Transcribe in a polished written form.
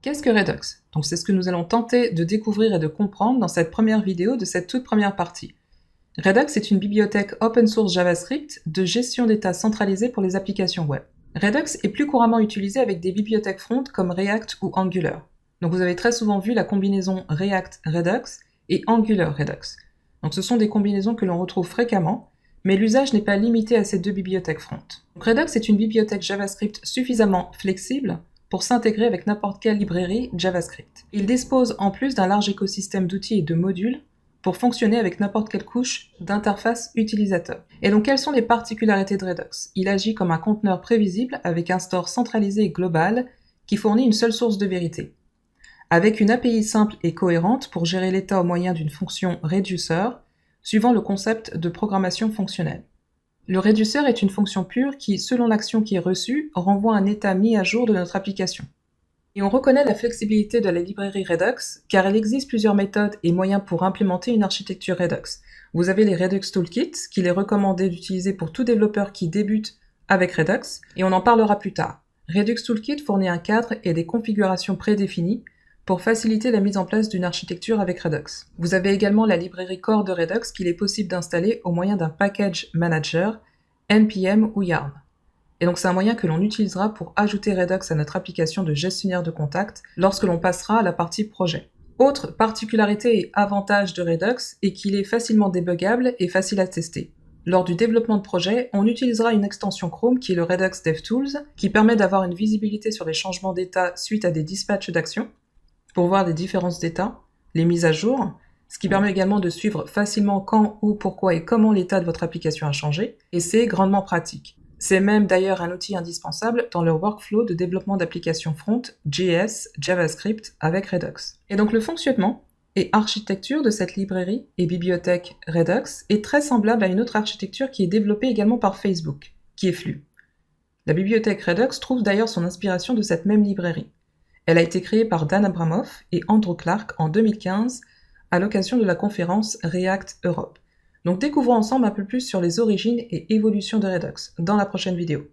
Qu'est-ce que Redux? Donc c'est ce que nous allons tenter de découvrir et de comprendre dans cette première vidéo de cette toute première partie. Redux est une bibliothèque open source JavaScript de gestion d'état centralisée pour les applications web. Redux est plus couramment utilisé avec des bibliothèques front comme React ou Angular. Donc vous avez très souvent vu la combinaison React-Redux et Angular-Redux. Donc ce sont des combinaisons que l'on retrouve fréquemment, mais l'usage n'est pas limité à ces deux bibliothèques front. Donc Redux est une bibliothèque JavaScript suffisamment flexible pour s'intégrer avec n'importe quelle librairie JavaScript. Il dispose en plus d'un large écosystème d'outils et de modules pour fonctionner avec n'importe quelle couche d'interface utilisateur. Et donc quelles sont les particularités de Redux? Il agit comme un conteneur prévisible avec un store centralisé et global qui fournit une seule source de vérité. Avec une API simple et cohérente pour gérer l'état au moyen d'une fonction reducer, suivant le concept de programmation fonctionnelle. Le reducer est une fonction pure qui, selon l'action qui est reçue, renvoie un état mis à jour de notre application. Et on reconnaît la flexibilité de la librairie Redux, car il existe plusieurs méthodes et moyens pour implémenter une architecture Redux. Vous avez les Redux Toolkits, qu'il est recommandé d'utiliser pour tout développeur qui débute avec Redux, et on en parlera plus tard. Redux Toolkit fournit un cadre et des configurations prédéfinies pour faciliter la mise en place d'une architecture avec Redux. Vous avez également la librairie core de Redux qu'il est possible d'installer au moyen d'un package manager, npm ou yarn. Et donc c'est un moyen que l'on utilisera pour ajouter Redux à notre application de gestionnaire de contacts lorsque l'on passera à la partie projet. Autre particularité et avantage de Redux est qu'il est facilement débuggable et facile à tester. Lors du développement de projet, on utilisera une extension Chrome qui est le Redux DevTools, qui permet d'avoir une visibilité sur les changements d'état suite à des dispatchs d'actions, pour voir les différences d'état, les mises à jour, ce qui permet également de suivre facilement quand, où, pourquoi et comment l'état de votre application a changé, et c'est grandement pratique. C'est même d'ailleurs un outil indispensable dans le workflow de développement d'applications front, JS, JavaScript avec Redux. Et donc le fonctionnement et architecture de cette librairie et bibliothèque Redux est très semblable à une autre architecture qui est développée également par Facebook, qui est Flux. La bibliothèque Redux trouve d'ailleurs son inspiration de cette même librairie. Elle a été créée par Dan Abramov et Andrew Clark en 2015 à l'occasion de la conférence React Europe. Donc découvrons ensemble un peu plus sur les origines et évolutions de Redux dans la prochaine vidéo.